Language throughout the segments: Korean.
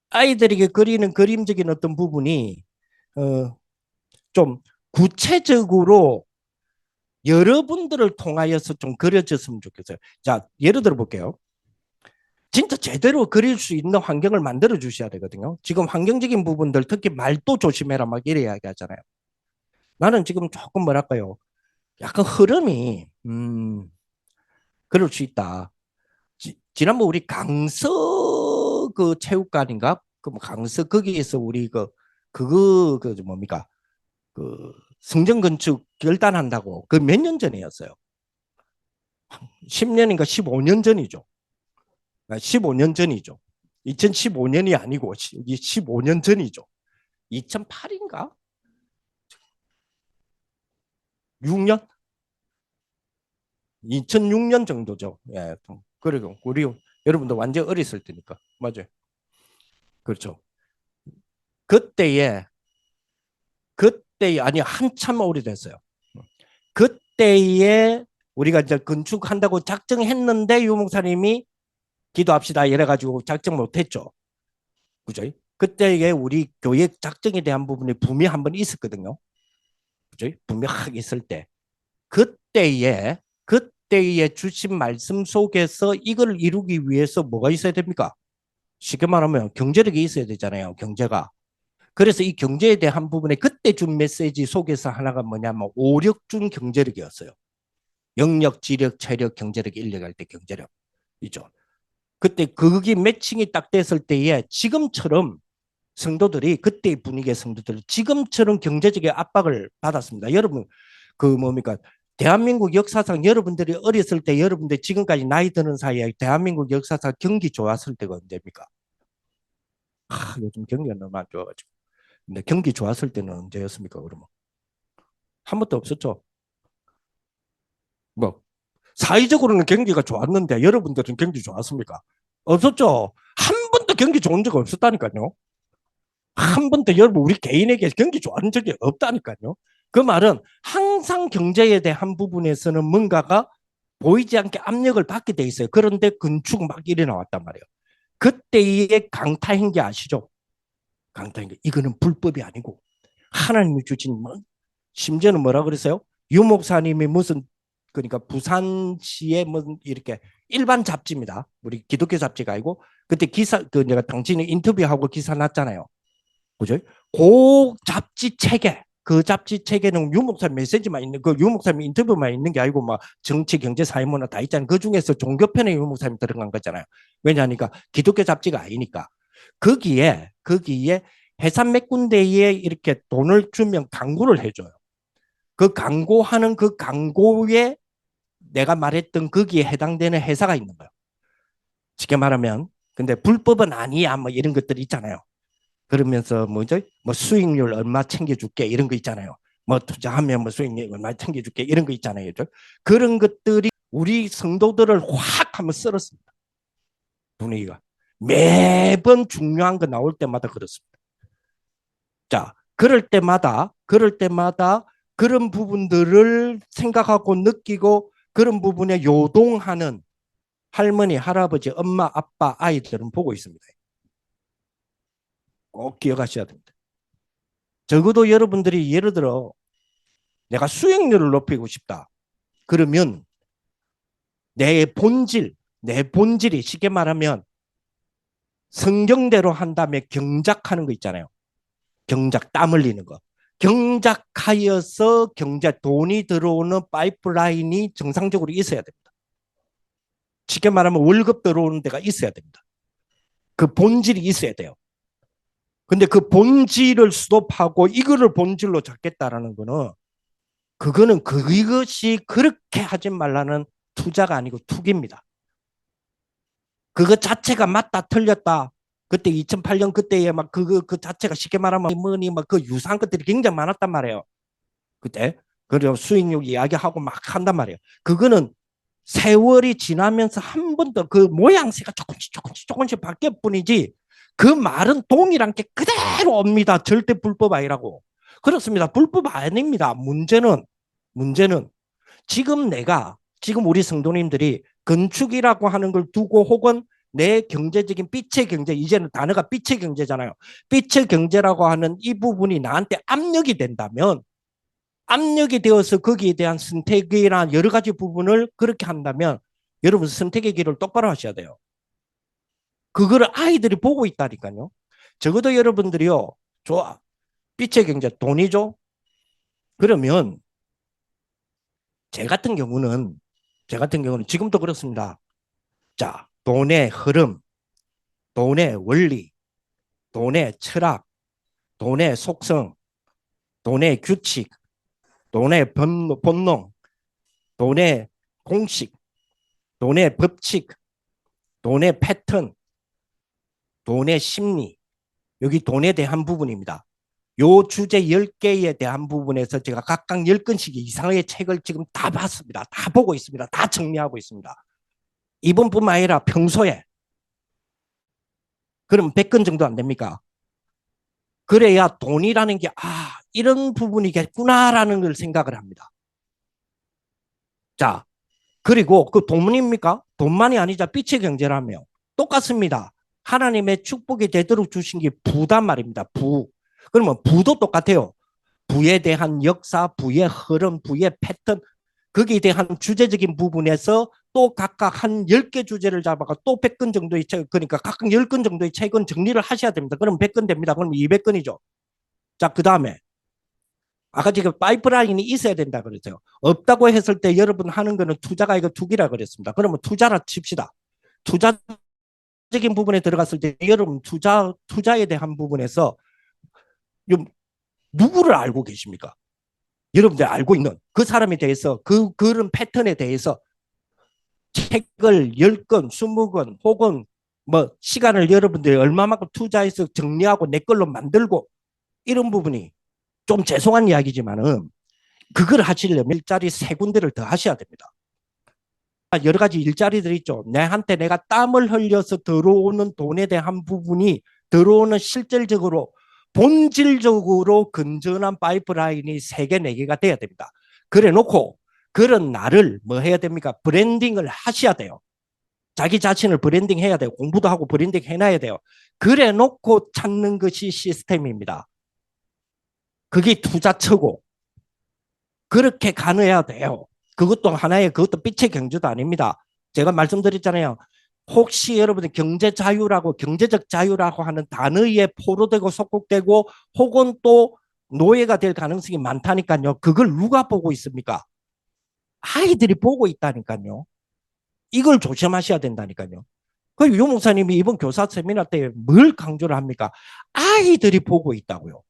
아이들에게 그리는 그림적인 어떤 부분이 좀 구체적으로 여러분들을 통하여서 좀 그려졌으면 좋겠어요. 자, 예를 들어 볼게요. 진짜 제대로 그릴 수 있는 환경을 만들어 주셔야 되거든요. 지금 환경적인 부분들, 특히 말도 조심해라 막 이래 이야기하잖아요. 나는 지금 조금 뭐랄까요, 약간 흐름이 그럴 수 있다. 지난번 우리 강서 그 체육관인가 그뭐 강서 거기에서 우리 그거 그 뭡니까 그 성전 건축 결단한다고 그 몇 년 전이었어요. 10년인가 15년 전이죠. 15년 전이죠. 2015년이 아니고 15년 전이죠. 2008인가? 6년? 2006년 정도죠. 예. 그리고 우리 여러분도 완전 어렸을 때니까. 맞아요. 그렇죠. 그때에 아니 한참 오래됐어요. 그때에 우리가 이제 건축한다고 작정했는데 유 목사님이 기도합시다 이래가지고 작정 못했죠. 그죠? 그때에 우리 교회 작정에 대한 부분에 붐이 한번 있었거든요. 그죠? 붐이 확 있을 때. 그때에 주신 말씀 속에서 이걸 이루기 위해서 뭐가 있어야 됩니까? 쉽게 말하면 경제력이 있어야 되잖아요. 경제가. 그래서 이 경제에 대한 부분에 그때 준 메시지 속에서 하나가 뭐냐면 오력준 경제력이었어요. 영역, 지력, 체력, 경제력, 인력할 때 경제력이죠. 그때 그게 매칭이 딱 됐을 때에 지금처럼 성도들이 그때의 분위기의 성도들이 지금처럼 경제적인 압박을 받았습니다. 여러분 그 뭡니까 대한민국 역사상 여러분들이 어렸을 때 여러분들 지금까지 나이 드는 사이에 대한민국 역사상 경기 좋았을 때가 언제입니까? 요즘 경기가 너무 안 좋아가지고. 근데 경기 좋았을 때는 언제였습니까? 그러면 한 번도 없었죠. 뭐 사회적으로는 경기가 좋았는데 여러분들은 경기 좋았습니까? 없었죠. 한 번도 경기 좋은 적 없었다니까요. 한 번도 여러분 우리 개인에게 경기 좋아하는 적이 없다니까요. 그 말은 항상 경제에 대한 부분에서는 뭔가가 보이지 않게 압력을 받게 돼 있어요. 그런데 건축 막 이래 나왔단 말이에요. 그때의 강타행기 아시죠? 강타행기. 이거는 불법이 아니고 하나님이 주신 뭐 심지어는 뭐라 그랬어요? 유 목사님이 무슨 그러니까 부산시의 뭐 이렇게 일반 잡지입니다. 우리 기독교 잡지가 아니고 그때 기사 그 내가 당신이 인터뷰하고 기사 났잖아요. 그죠? 그 잡지 책에 그 잡지 책에는 유목사 메시지만 있는 그 유목사님 인터뷰만 있는 게 아니고 막 정치 경제 사회문화 다 있잖아요. 그 중에서 종교편에 유목사님 들어간 거잖아요. 왜냐하니까 기독교 잡지가 아니니까 거기에 회사 몇 군데에 이렇게 돈을 주면 광고를 해줘요. 그 광고하는 그 광고에 내가 말했던 거기에 해당되는 회사가 있는 거예요. 쉽게 말하면 근데 불법은 아니야 뭐 이런 것들이 있잖아요. 그러면서 뭐죠? 뭐 수익률 얼마 챙겨줄게 이런 거 있잖아요. 뭐 투자하면 뭐 수익률 얼마 챙겨줄게 이런 거 있잖아요. 그런 것들이 우리 성도들을 확 한번 썰었습니다. 분위기가 매번 중요한 거 나올 때마다 그렇습니다. 자, 그럴 때마다 그런 부분들을 생각하고 느끼고 그런 부분에 요동하는 할머니, 할아버지, 엄마, 아빠, 아이들은 보고 있습니다. 꼭 기억하셔야 됩니다. 적어도 여러분들이 예를 들어 내가 수익률을 높이고 싶다. 그러면 내 본질이 쉽게 말하면 성경대로 한 다음에 경작하는 거 있잖아요. 경작, 땀 흘리는 거. 경작하여서 돈이 들어오는 파이프라인이 정상적으로 있어야 됩니다. 쉽게 말하면 월급 들어오는 데가 있어야 됩니다. 그 본질이 있어야 돼요. 근데 그 본질을 스톱하고 이거를 본질로 잡겠다라는 거는 그거는 그것이 그렇게 하지 말라는 투자가 아니고 투기입니다. 그거 자체가 맞다 틀렸다. 그때 2008년 그때에 막 그 자체가 쉽게 말하면 뭐니 막 그 유사한 것들이 굉장히 많았단 말이에요. 그때 그리고 수익률 이야기하고 막 한단 말이에요. 그거는 세월이 지나면서 한 번도 그 모양새가 조금씩 바뀔 뿐이지 그 말은 동일한 게 그대로 옵니다. 절대 불법 아니라고. 그렇습니다. 불법 아닙니다. 문제는 지금 우리 성도님들이 건축이라고 하는 걸 두고 혹은 내 경제적인 빛의 경제, 이제는 단어가 빛의 경제잖아요. 빛의 경제라고 하는 이 부분이 나한테 압력이 된다면, 압력이 되어서 거기에 대한 선택이나 여러 가지 부분을 그렇게 한다면 여러분 선택의 길을 똑바로 하셔야 돼요. 그거를 아이들이 보고 있다니까요. 적어도 여러분들이요. 좋아. 빛의 경제 돈이죠. 그러면 제 같은 경우는 지금도 그렇습니다. 자, 돈의 흐름, 돈의 원리, 돈의 철학, 돈의 속성, 돈의 규칙, 돈의 본능, 돈의 공식, 돈의 법칙, 돈의 패턴, 돈의 심리, 여기 돈에 대한 부분입니다. 요 주제 10개에 대한 부분에서 제가 각각 10권씩 이상의 책을 지금 다 봤습니다. 다 보고 있습니다. 다 정리하고 있습니다. 이번뿐만 아니라 평소에. 그럼 100권 정도 안 됩니까? 그래야 돈이라는 게, 이런 부분이겠구나라는 걸 생각을 합니다. 자, 그리고 그 돈입니까? 돈만이 아니자 빛의 경제라며. 똑같습니다. 하나님의 축복이 되도록 주신 게 부단 말입니다. 부. 그러면 부도 똑같아요. 부에 대한 역사, 부의 흐름, 부의 패턴, 거기에 대한 주제적인 부분에서 또 각각 한 10개 주제를 잡아가 또 100건 정도의 책, 그러니까 각각 10건 정도의 책은 정리를 하셔야 됩니다. 그럼 100건 됩니다. 그럼 200건이죠. 자, 그 다음에 아까 지금 파이프라인이 있어야 된다 그랬어요. 없다고 했을 때 여러분 하는 거는 투자가 이거 투기라 그랬습니다. 그러면 투자라 칩시다. 투자적인 부분에 들어갔을 때 여러분 투자에 대한 부분에서 누구를 알고 계십니까? 여러분들 알고 있는 그 사람에 대해서 그런 패턴에 대해서 책을 10권, 20권 혹은 뭐 시간을 여러분들이 얼마만큼 투자해서 정리하고 내 걸로 만들고 이런 부분이 좀 죄송한 이야기지만은 그걸 하시려면 일자리 3군데를 더 하셔야 됩니다. 여러 가지 일자리들 있죠. 내한테 내가 땀을 흘려서 들어오는 돈에 대한 부분이 들어오는 실질적으로 본질적으로 건전한 파이프라인이 3개, 4개가 돼야 됩니다. 그래 놓고 그런 나를 뭐 해야 됩니까? 브랜딩을 하셔야 돼요. 자기 자신을 브랜딩 해야 돼요. 공부도 하고 브랜딩 해놔야 돼요. 그래 놓고 찾는 것이 시스템입니다. 그게 투자처고 그렇게 가능해야 돼요. 그것도 하나의 그것도 빛의 경제도 아닙니다. 제가 말씀드렸잖아요. 혹시 여러분들 경제 자유라고 경제적 자유라고 하는 단어에 포로되고 속국되고 혹은 또 노예가 될 가능성이 많다니까요. 그걸 누가 보고 있습니까? 아이들이 보고 있다니까요. 이걸 조심하셔야 된다니까요. 그 유 목사님이 이번 교사 세미나 때 뭘 강조를 합니까? 아이들이 보고 있다고요.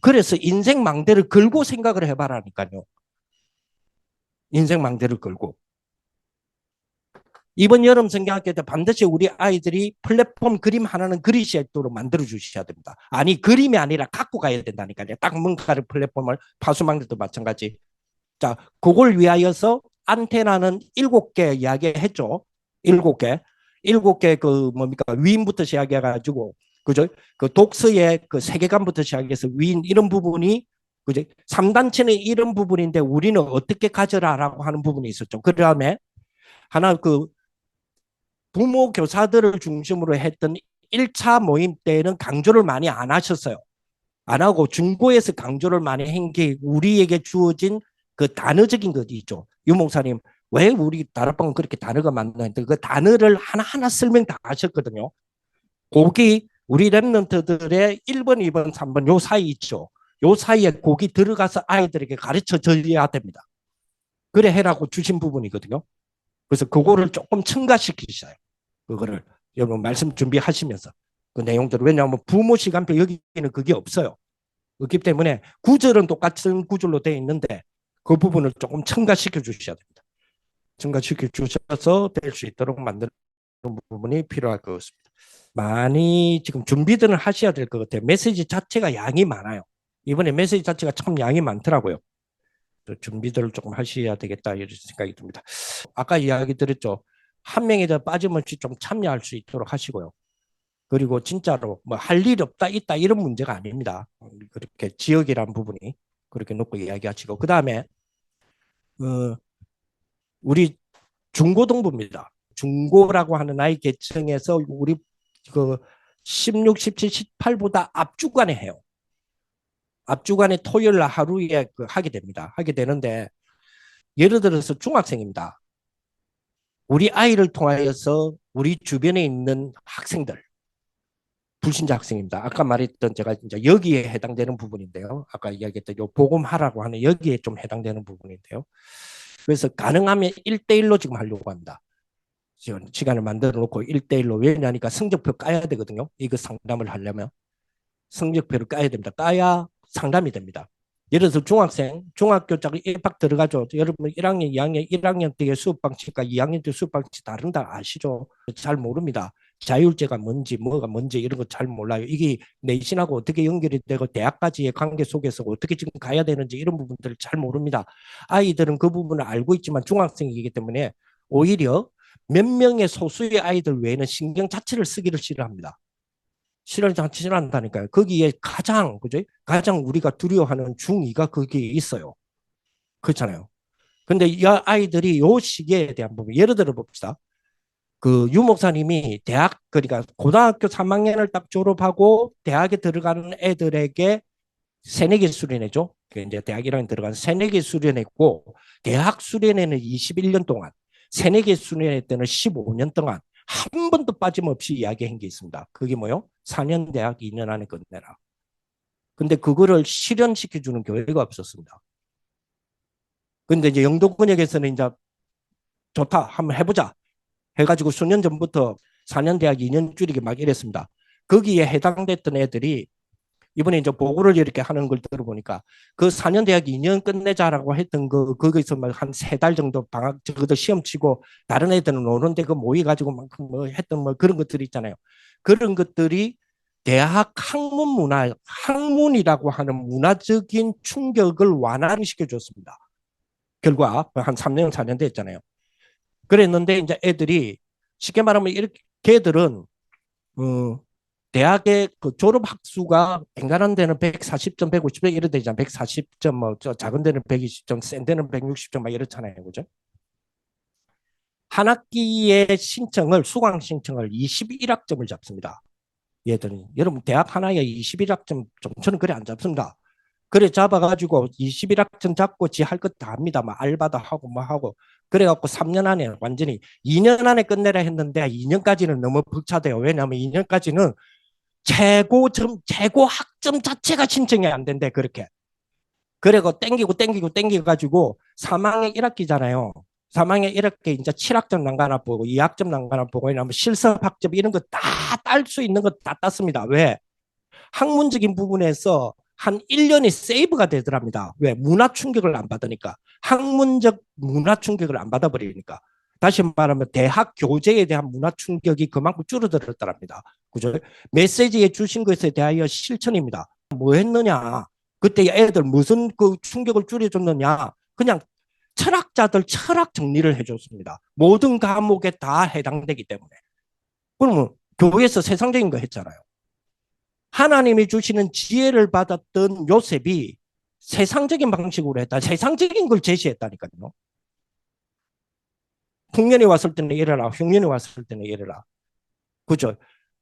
그래서 인생 망대를 걸고 생각을 해봐라니까요. 인생 망대를 걸고. 이번 여름 성경학교 때 반드시 우리 아이들이 플랫폼 그림 하나는 그리셔야 있도록 만들어 주셔야 됩니다. 아니 그림이 아니라 갖고 가야 된다니까요. 딱 뭔가를 플랫폼을 파수망대도 마찬가지. 자, 그걸 위하여서 안테나는 7개 이야기했죠. 7개. 7개 그 뭡니까 위인부터 시작해가지고 그죠? 그 독서의 그 세계관부터 시작해서 위인 이런 부분이 그죠? 3단체는 이런 부분인데 우리는 어떻게 가져라라고 하는 부분이 있었죠. 그 다음에 하나 그 부모 교사들을 중심으로 했던 1차 모임 때는 강조를 많이 안 하셨어요. 안 하고 중고에서 강조를 많이 한 게 우리에게 주어진 그 단어적인 것이 있죠. 유 목사님 왜 우리 다락방은 그렇게 단어가 많나는데 그 단어를 하나하나 설명 다 하셨거든요. 거기 우리 랩런트들의 1번, 2번, 3번 요 사이 있죠. 요 사이에 거기 들어가서 아이들에게 가르쳐 줘야 됩니다. 그래 해라고 주신 부분이거든요. 그래서 그거를 조금 첨가시키셔요. 그거를 여러분 말씀 준비하시면서 그 내용들을 왜냐하면 부모 시간표 여기는 그게 없어요. 없기 때문에 구절은 똑같은 구절로 되어 있는데 그 부분을 조금 첨가시켜 주셔야 됩니다. 첨가시켜 주셔서 될 수 있도록 만드는 부분이 필요할 것 같습니다. 많이 지금 준비들은 하셔야 될 것 같아요. 메시지 자체가 양이 많아요. 이번에 메시지 자체가 참 양이 많더라고요. 준비들을 조금 하셔야 되겠다 이런 생각이 듭니다. 아까 이야기 드렸죠. 한 명이 더 빠짐없이 좀 참여할 수 있도록 하시고요. 그리고 진짜로 뭐 할 일 없다 있다 이런 문제가 아닙니다. 그렇게 지역이란 부분이 그렇게 놓고 이야기하시고 그 다음에 우리 중고등부입니다. 중고라고 하는 나이 계층에서 우리 그 16, 17, 18보다 앞주간에 해요. 앞주간에 토요일 날 하루에 하게 됩니다. 하게 되는데 예를 들어서 중학생입니다. 우리 아이를 통하여서 우리 주변에 있는 학생들, 불신자 학생입니다. 아까 말했던 제가 이제 여기에 해당되는 부분인데요. 아까 이야기했던 요 복음하라고 하는 여기에 좀 해당되는 부분인데요. 그래서 가능하면 1대1로 지금 하려고 합니다. 지금 시간을 만들어 놓고 1대1로. 왜냐니까 성적표 까야 되거든요. 이거 상담을 하려면. 성적표를 까야 됩니다. 까야 상담이 됩니다. 예를 들어서 중학생, 중학교 짝 입학 들어가죠. 여러분 1학년, 2학년, 1학년 때의 수업 방식과 2학년 때 수업 방식 다른다 아시죠? 잘 모릅니다. 자율제가 뭔지 뭐가 뭔지 이런 거 잘 몰라요. 이게 내신하고 어떻게 연결이 되고 대학까지의 관계 속에서 어떻게 지금 가야 되는지 이런 부분들을 잘 모릅니다. 아이들은 그 부분을 알고 있지만 중학생이기 때문에 오히려 몇 명의 소수의 아이들 외에는 신경 자체를 쓰기를 싫어합니다. 싫어한다니까요. 거기에 그죠? 가장 우리가 두려워하는 중이가 거기에 있어요. 그렇잖아요. 근데 이 아이들이 요 시기에 대한 부분, 예를 들어 봅시다. 그 유 목사님이 대학, 그러니까 고등학교 3학년을 딱 졸업하고 대학에 들어가는 애들에게 새내기 수련회죠. 이제 대학 1학년 들어가는 새내기 수련회고, 대학 수련회는 21년 동안, 새내기 수련회 때는 15년 동안 한 번도 빠짐없이 이야기한 게 있습니다. 그게 뭐요? 4년 대학 2년 안에 끝내라. 근데 그거를 실현시켜주는 교회가 없었습니다. 근데 이제 영도권역에서는 이제 좋다, 한번 해보자 해가지고 수년 전부터 4년 대학 2년 줄이기 막 이랬습니다. 거기에 해당됐던 애들이 이번에 이제 보고를 이렇게 하는 걸 들어보니까 그 4년 대학 2년 끝내자라고 했던 거기서 한 3달 정도 방학, 저것도 시험 치고 다른 애들은 오는데 그 모여가지고 막 뭐 했던 뭐 그런 것들이 있잖아요. 그런 것들이 대학 학문 문화, 학문이라고 하는 문화적인 충격을 완화시켜 줬습니다. 결과 한 3년, 4년 됐잖아요. 그랬는데 이제 애들이 쉽게 말하면 이렇게 걔들은 대학의 그 졸업 학수가 엔간한 데는 140점, 150점 이래 되잖아. 140점, 뭐 작은 데는 120점, 센 데는 160점 막 이렇잖아요. 그죠? 한 학기의 신청을 수강 신청을 21학점을 잡습니다. 얘들은 여러분 대학 하나에 21학점 저는 그래 안 잡습니다. 그래 잡아가지고 21학점 잡고 지 할 것 다 합니다. 막 알바도 하고 뭐 하고 그래갖고 3년 안에 완전히 2년 안에 끝내라 했는데 2년까지는 너무 벅차대요. 왜냐하면 2년까지는 최고 학점 자체가 신청이 안 된대, 그렇게. 그리고 땡기고 가지고 3학년 1학기잖아요. 3학년 1학기 이제 7학점 난간을 보고 2학점 난간을 보고 왜냐면 실습 학점 이런 거 다 딸 수 있는 거 다 땄습니다. 왜? 학문적인 부분에서 한 1년이 세이브가 되더랍니다. 왜? 문화 충격을 안 받으니까. 학문적 문화 충격을 안 받아버리니까. 다시 말하면 대학 교재에 대한 문화 충격이 그만큼 줄어들었더랍니다. 그죠? 메시지에 주신 것에 대하여 실천입니다. 뭐 했느냐? 그때 애들 무슨 그 충격을 줄여줬느냐? 그냥 철학자들 철학 정리를 해줬습니다. 모든 과목에 다 해당되기 때문에. 그러면 교회에서 세상적인 거 했잖아요. 하나님이 주시는 지혜를 받았던 요셉이 세상적인 방식으로 했다. 세상적인 걸 제시했다니까요. 풍년이 왔을 때는 이래라. 흉년이 왔을 때는 이래라. 그죠?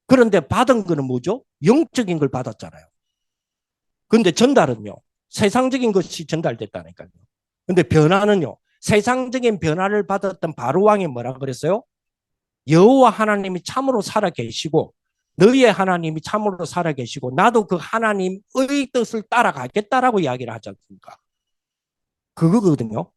그런데 받은 거는 뭐죠? 영적인 걸 받았잖아요. 근데 전달은요. 세상적인 것이 전달됐다니까요. 근데 변화는요. 세상적인 변화를 받았던 바로왕이 뭐라 그랬어요? 여호와 하나님이 참으로 살아 계시고 너희의 하나님이 참으로 살아 계시고 나도 그 하나님의 뜻을 따라가겠다라고 이야기를 하지 않습니까? 그거거든요.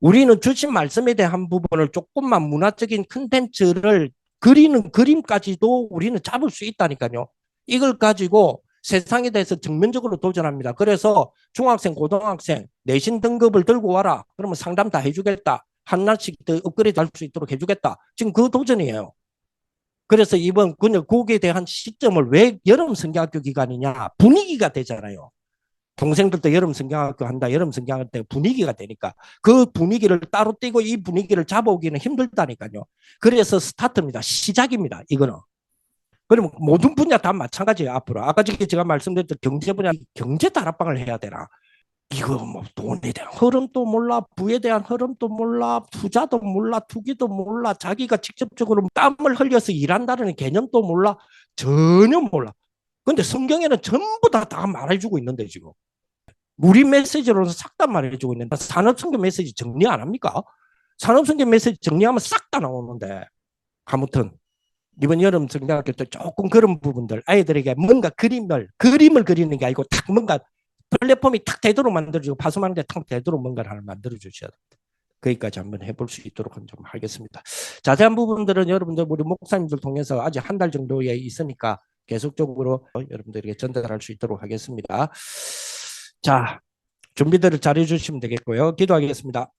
우리는 주신 말씀에 대한 부분을 조금만 문화적인 컨텐츠를 그리는 그림까지도 우리는 잡을 수 있다니까요. 이걸 가지고 세상에 대해서 정면적으로 도전합니다. 그래서 중학생, 고등학생 내신 등급을 들고 와라. 그러면 상담 다 해주겠다. 하나씩 더 업그레이드 할 수 있도록 해주겠다. 지금 그 도전이에요. 그래서 이번 거기에 대한 시점을 왜 여름 성경학교 기간이냐? 분위기가 되잖아요. 동생들도 여름 성경학교 한다. 여름 성경학교 때 분위기가 되니까 그 분위기를 따로 떼고 이 분위기를 잡아오기는 힘들다니까요. 그래서 스타트입니다. 시작입니다. 이거는. 그러면 모든 분야 다 마찬가지예요. 앞으로. 아까 제가 말씀드렸던 경제 분야 경제 다락방을 해야 되나? 이거 뭐 돈에 대한 흐름도 몰라, 부에 대한 흐름도 몰라, 투자도 몰라, 투기도 몰라, 자기가 직접적으로 땀을 흘려서 일한다는 개념도 몰라, 전혀 몰라. 근데 성경에는 전부 다 말해주고 있는데 지금 무리 메시지로는 싹 다 말해주고 있는데 산업성경 메시지 정리 안 합니까? 산업성경 메시지 정리하면 싹 다 나오는데 아무튼 이번 여름 성경학교 때 조금 그런 부분들 아이들에게 뭔가 그림을 그리는 게 아니고 탁 뭔가 플랫폼이 탁 되도록 만들어주고 파수하는데 탁 되도록 뭔가를 하나 만들어 주셔야 됩니다. 거기까지 한번 해볼 수 있도록 좀 하겠습니다. 자세한 부분들은 여러분들 우리 목사님들 통해서 아직 한 달 정도에 있으니까 계속적으로 여러분들에게 전달할 수 있도록 하겠습니다. 자, 준비들을 잘 해주시면 되겠고요. 기도하겠습니다.